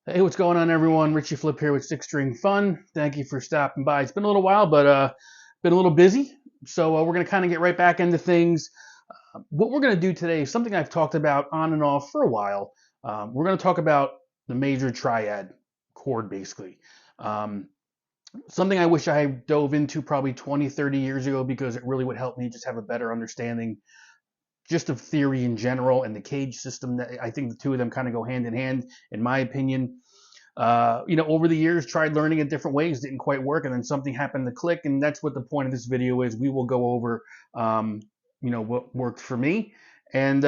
Hey, what's going on, everyone? Richie Flip here with Six String Fun. Thank you for stopping by. It's been a little while, but been a little busy, so we're going to kind of get right back into things. What we're going to do today is something I've talked about on and off for a while. We're going to talk about the major triad chord, basically. Um, Something I wish I dove into probably 20, 30 years ago because it really would help me just have a better understanding just of theory in general and the cage system. That I think the two of them kind of go hand in hand, in my opinion. Over the years, tried learning in different ways, didn't quite work, and then something happened to click, and that's what the point of this video is. We will go over, what worked for me, and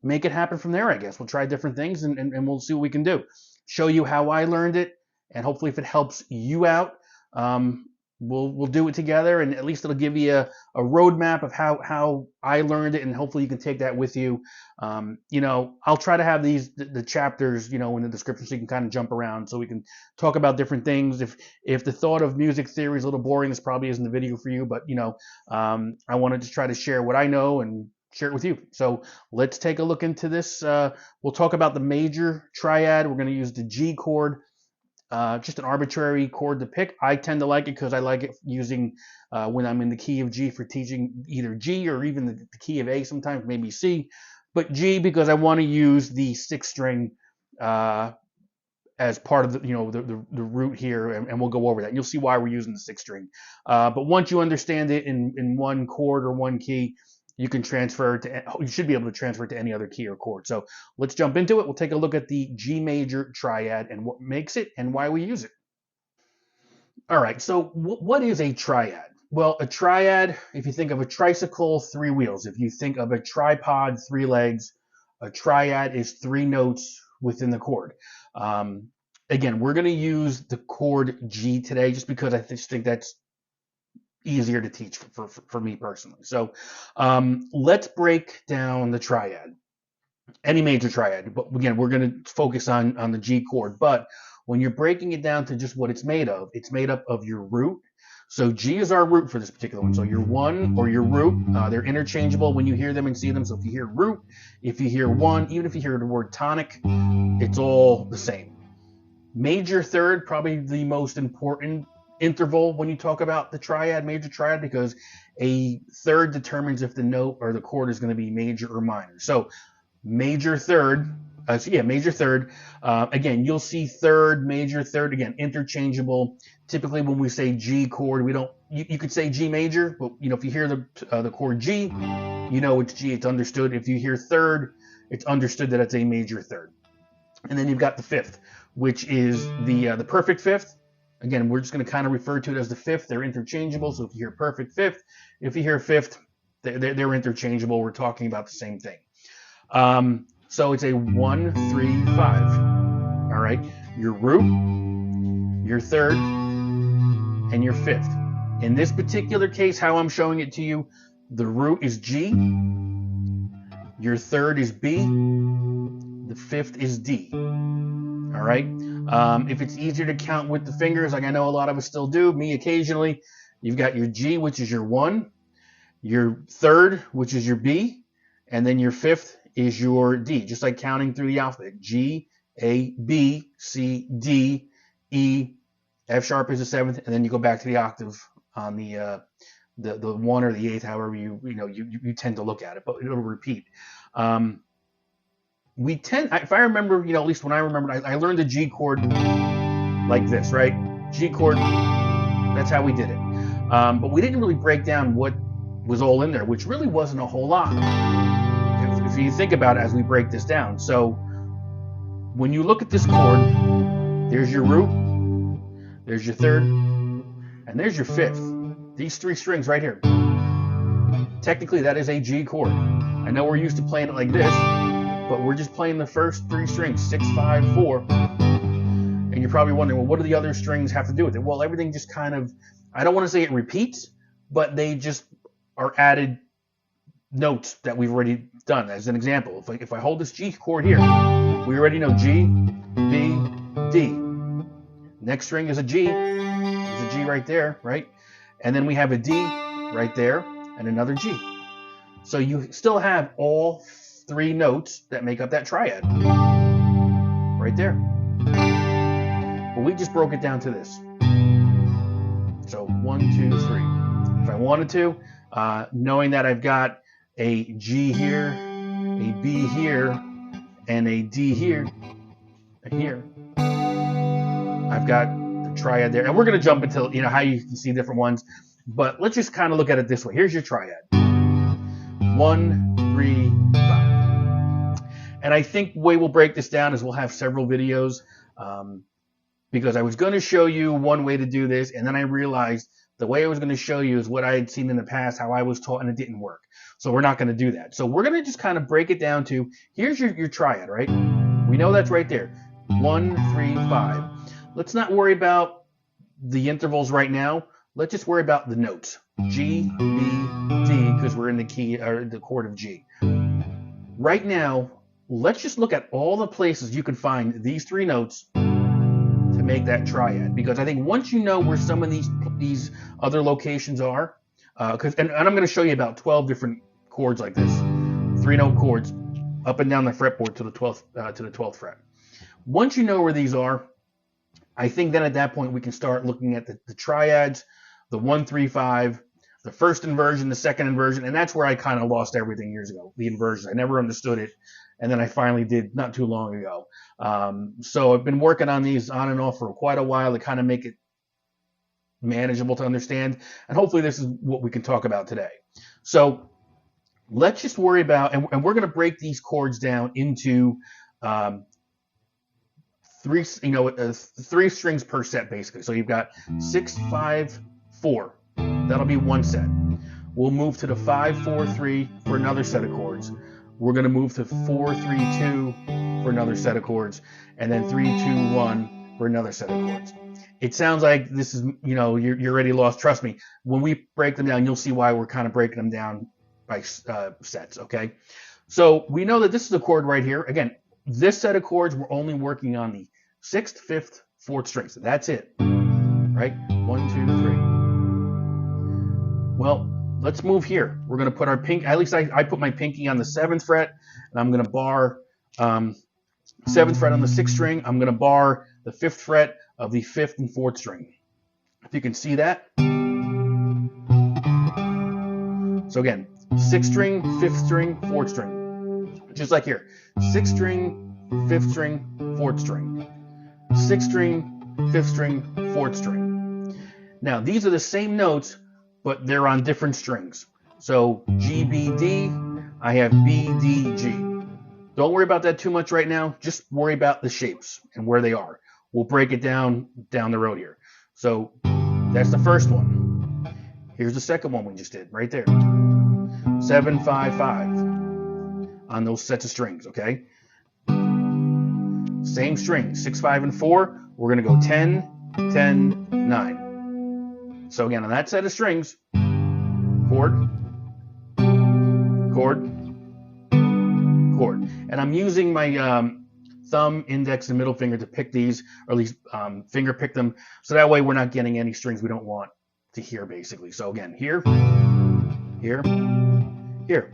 make it happen from there. I guess we'll try different things, and we'll see what we can do. Show you how I learned it, and hopefully, if it helps you out, um, we'll do it together, and at least it'll give you a roadmap of how I learned it, and hopefully you can take that with you. I'll try to have the chapters, in the description so you can kind of jump around, so we can talk about different things. If the thought of music theory is a little boring, this probably isn't the video for you. But I wanted to try to share what I know and share it with you. So let's take a look into this. We'll talk about the major triad. We're going to use the G chord, just an arbitrary chord to pick. I tend to like it because I like it using when I'm in the key of G for teaching either G or even the key of A, sometimes maybe C, but G because I want to use the sixth string uh, as part of the root here, and we'll go over that. And you'll see why we're using the sixth string. But once you understand it in one chord or one key, you can transfer it to, you should be able to transfer it to any other key or chord. So let's jump into it. We'll take a look at the G major triad and what makes it and why we use it. All right, so what is a triad? Well, a triad, if you think of a tricycle, three wheels. If you think of a tripod, three legs. A triad is three notes within the chord. Um, Again, we're going to use the chord G today just because I just think that's easier to teach for me personally. So let's break down the triad, any major triad. But again, we're going to focus on the G chord. But when you're breaking it down to just what it's made up of your root. So G is our root for this particular one. So your one or your root, they're interchangeable when you hear them and see them. So if you hear root, if you hear one, even if you hear the word tonic, it's all the same. Major third, probably the most important interval when you talk about the triad, major triad, because a third determines if the note or the chord is going to be major or minor. So major third, major third. Again, you'll see third, major third, again, interchangeable. Typically, when we say G chord, we don't. You could say G major, but if you hear the chord G, it's G. It's understood. If you hear third, it's understood that it's a major third. And then you've got the fifth, which is the perfect fifth. Again, we're just going to kind of refer to it as the fifth. They're interchangeable. So if you hear perfect fifth, if you hear fifth, they're interchangeable. We're talking about the same thing. So it's a 1, 3, 5. All right. Your root, your third, and your fifth. In this particular case, how I'm showing it to you, the root is G, your third is B, the fifth is D. All right. If it's easier to count with the fingers, like I know a lot of us still do, me occasionally, you've got your G, which is your 1, your third, which is your B, and then your fifth is your D, just like counting through the alphabet. G, A, B, C, D, E, F sharp is the seventh, and then you go back to the octave on the one or the eighth, however you tend to look at it, but it'll repeat. If I remember, at least when I remembered, I learned the G chord like this, right? G chord, that's how we did it. But we didn't really break down what was all in there, which really wasn't a whole lot. If you think about it as we break this down. So when you look at this chord, there's your root, there's your third, and there's your fifth. These three strings right here. Technically, that is a G chord. I know we're used to playing it like this, but we're just playing the first three strings, 6, 5, 4. And you're probably wondering, well, what do the other strings have to do with it? Well, everything just kind of, I don't want to say it repeats, but they just are added notes that we've already done. As an example, if I hold this G chord here, we already know G, B, D. Next string is a G. There's a G right there, right? And then we have a D right there and another G. So you still have all three notes that make up that triad right there. we just broke it down to this. So 1, 2, 3. If I wanted to, knowing that I've got a G here, a B here, and a D here, and here, I've got the triad there. And we're going to jump into, you know, how you can see different ones. But let's just kind of look at it this way. Here's your triad. 1, 3, 5. And I think the way we'll break this down is we'll have several videos, because I was going to show you one way to do this, and then I realized the way I was going to show you is what I had seen in the past, how I was taught, and it didn't work. So we're not going to do that. So we're going to just kind of break it down to, here's your triad, right? We know that's right there. 1, 3, 5. Let's not worry about the intervals right now. Let's just worry about the notes. G, B, D, because we're in the key, or the chord of G. Right now, let's just look at all the places you can find these 3 notes to make that triad, because I think once you know where some of these other locations are, and I'm going to show you about 12 different chords like this, 3-note chords up and down the fretboard to the 12th fret. Once you know where these are, I think then at that point we can start looking at the triads, the 1, 3, 5, the first inversion, the second inversion, and that's where I kind of lost everything years ago, the inversions. I never understood it, and then I finally did not too long ago. So I've been working on these on and off for quite a while to kind of make it manageable to understand, and hopefully this is what we can talk about today. So let's just worry about, and we're going to break these chords down into 3 strings per set, basically. So you've got 6, 5, 4. That'll be one set. We'll move to the 5, 4, 3 for another set of chords. We're going to move to 4, 3, 2 for another set of chords, and then 3, 2, 1 for another set of chords. It sounds like this is, you know, you're already lost. Trust me, when we break them down, you'll see why we're kind of breaking them down by sets, okay? So we know that this is a chord right here. Again, this set of chords, we're only working on the 6th, 5th, 4th strings. That's it, right? 1, 2, 3. Well, let's move here. We're going to put our at least I put my pinky on the 7th fret, and I'm going to bar 7th fret on the 6th string. I'm going to bar the 5th fret of the 5th and 4th string. If you can see that. So again, 6th string, 5th string, 4th string. Just like here. 6th string, 5th string, 4th string. 6th string, 5th string, 4th string. Now, these are the same notes, but they're on different strings. So G, B, D, I have B, D, G. Don't worry about that too much right now. Just worry about the shapes and where they are. We'll break it down the road here. So that's the first one. Here's the second one we just did right there. 7, 5, 5 on those sets of strings, okay? Same string, 6, 5, and 4. We're going to go 10, 10, 9. So again, on that set of strings, chord, chord, chord. And I'm using my thumb, index, and middle finger to pick these, or at least finger pick them, so that way we're not getting any strings we don't want to hear, basically. So again, here, here, here.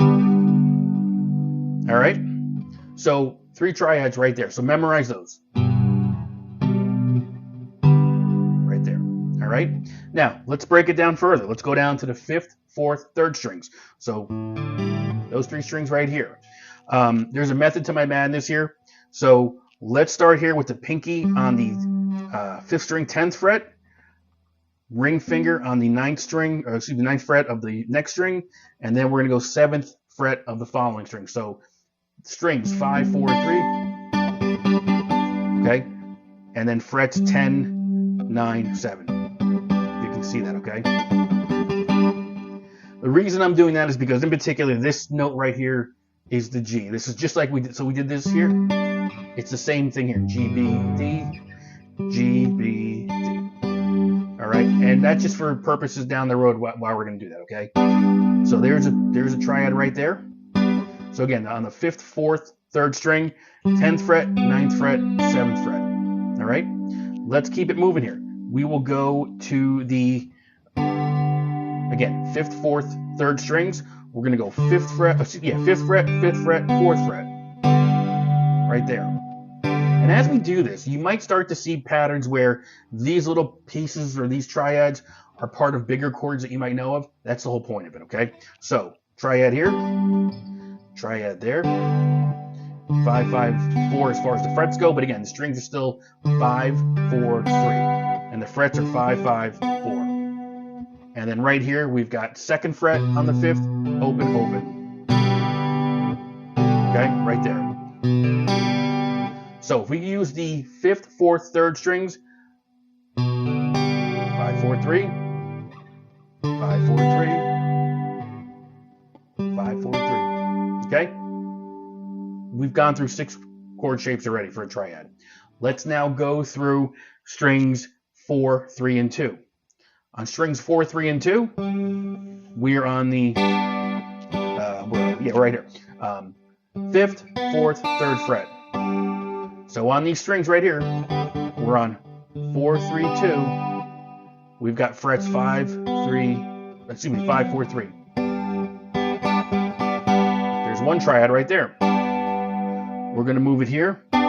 All right? So 3 triads right there. So memorize those. Right there. All right? Now, let's break it down further. Let's go down to the 5th, 4th, 3rd strings. So those 3 strings right here. There's a method to my madness here. So let's start here with the pinky on the 5th string, 10th fret, ring finger on the 9th string, or excuse me, 9th fret of the next string, and then we're going to go 7th fret of the following string. So strings 5, 4, 3, okay, and then frets 10, 9, 7. You can see that, okay? The reason I'm doing that is because in particular this note right here is the G. This is just like we did. So we did this here. It's the same thing here. G, B, D, G, B, D. All right, and that's just for purposes down the road why we're going to do that, okay? So there's a triad right there. So again, on the 5th, 4th, 3rd string, 10th fret, 9th fret, 7th fret. All right, let's keep it moving here. We will go to the, again, 5th, 4th, 3rd strings. We're going to go 5th fret, 5th fret, 5th fret, 4th fret. Right there. And as we do this, you might start to see patterns where these little pieces or these triads are part of bigger chords that you might know of. That's the whole point of it, okay? So triad here, triad there, 5, 5, 4 as far as the frets go, but again, the strings are still 5, 4, 3, and the frets are 5, 5, 4. And then right here, we've got 2nd fret on the 5th, open, open. Okay, right there. So if we use the 5th, 4th, 3rd strings, 5, 4, 3, 5, 4, 3, 5, 4, 3. Okay? We've gone through 6 chord shapes already for a triad. Let's now go through strings 4, 3, and 2. On strings 4, 3, and 2, we're on the, right here. 5th, 4th, 3rd fret. So on these strings right here, we're on 4, 3, 2. We've got frets 5, 4, 3. There's one triad right there. We're going to move it here. All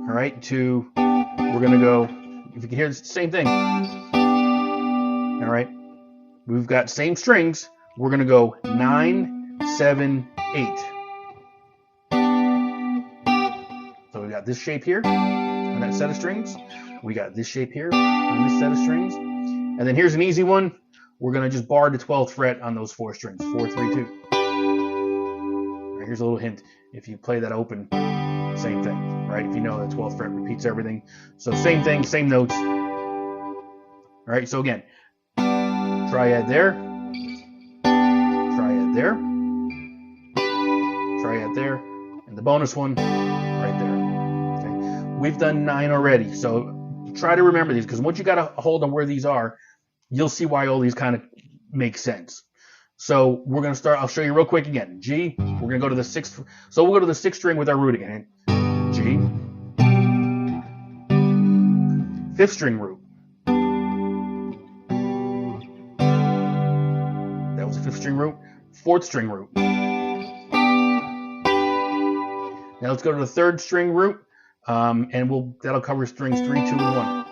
right, we're going to go, if you can hear, it's the same thing. All right, we've got same strings. We're going to go 9, 7, 8. So we got this shape here on that set of strings. We got this shape here on this set of strings. And then here's an easy one. We're going to just bar the 12th fret on those 4 strings, 4, 3, 2. All right, here's a little hint. If you play that open, same thing, right? If you know the 12th fret repeats everything. So same thing, same notes. All right, so again, triad there, triad there, triad there, and the bonus one right there. Okay, we've done 9 already, so try to remember these, because once you got a hold on where these are, you'll see why all these kind of make sense. So we're going to start, I'll show you real quick again. G, we're going to go to the 6th, so we'll go to the 6th string with our root again. G, 5th string root. That was the 5th string root. 4th string root. Now let's go to the 3rd string root, and that'll cover strings 3, 2, and 1.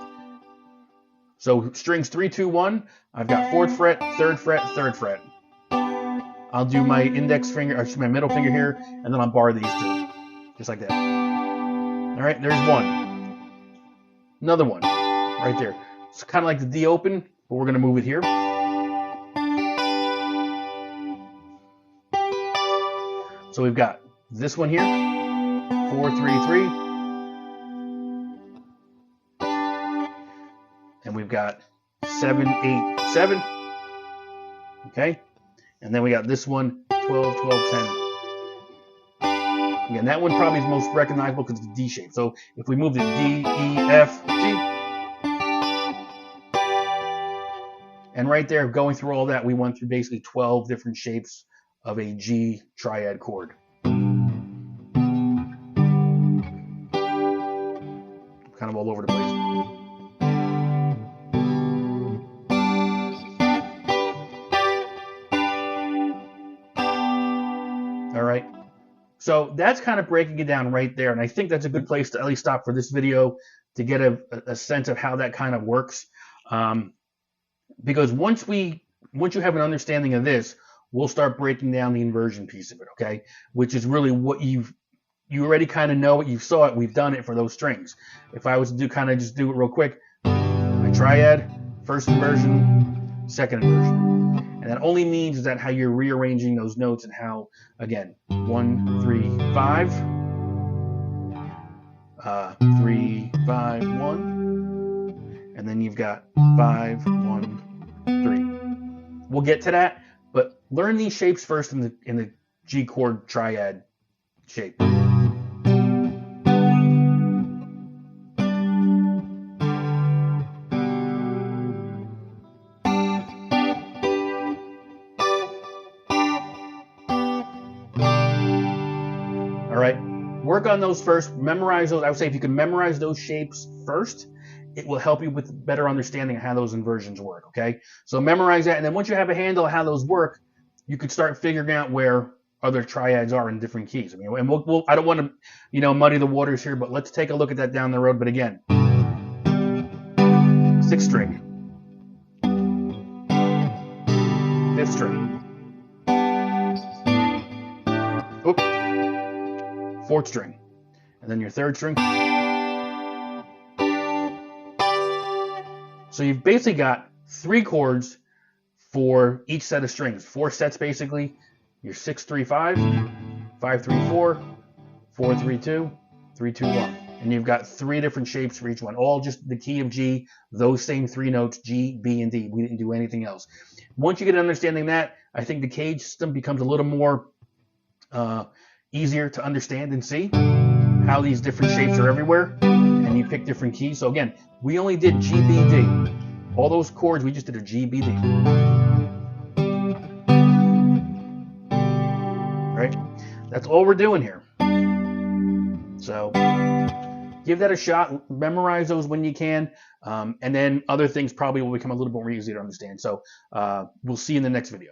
So strings 3, 2, 1, I've got 4th fret, 3rd fret, 3rd fret. I'll do my index finger, or my middle finger here, and then I'll bar these 2, just like that. All right, there's one. Another one, right there. It's kind of like the D open, but we're going to move it here. So we've got this one here, 4, 3, 3. And we've got 7, 8, 7. Okay. And then we got this one, 12, 12, 10. Again, that one probably is most recognizable because it's a D shape. So if we move the D, E, F, G. And right there, going through all that, we went through basically 12 different shapes of a G triad chord. Kind of all over the place. All right. So that's kind of breaking it down right there. And I think that's a good place to at least stop for this video to get a sense of how that kind of works. Because once you have an understanding of this, we'll start breaking down the inversion piece of it, okay? Which is really what you already kind of know it, you saw it, we've done it for those strings. If I was to just do it real quick, my triad, 1st inversion, 2nd inversion. And that only means that how you're rearranging those notes and how, again, 1, 3, 5, 3, 5, 1, and then you've got 5, 1, 3. We'll get to that, but learn these shapes first in the G chord triad shape. All right, work on those first, memorize those. I would say if you can memorize those shapes first, it will help you with better understanding of how those inversions work, okay? So memorize that, and then once you have a handle on how those work, you could start figuring out where, other triads are in different keys. I mean, and I don't want to, muddy the waters here, but let's take a look at that down the road. But again, 6th string, 5th string, 4th string, and then your 3rd string. So you've basically got 3 chords for each set of strings. 4 sets basically. Your 6-3-5, 5-3-4, 4-3-2, 3-2-1. And you've got 3 different shapes for each one, all just the key of G, those same 3 notes, G, B, and D. We didn't do anything else. Once you get an understanding of that, I think the cage system becomes a little more easier to understand and see how these different shapes are everywhere, and you pick different keys. So again, we only did G, B, D. All those chords, we just did a G, B, D. Right? That's all we're doing here. So give that a shot, memorize those when you can, and then other things probably will become a little bit more easy to understand. So we'll see you in the next video.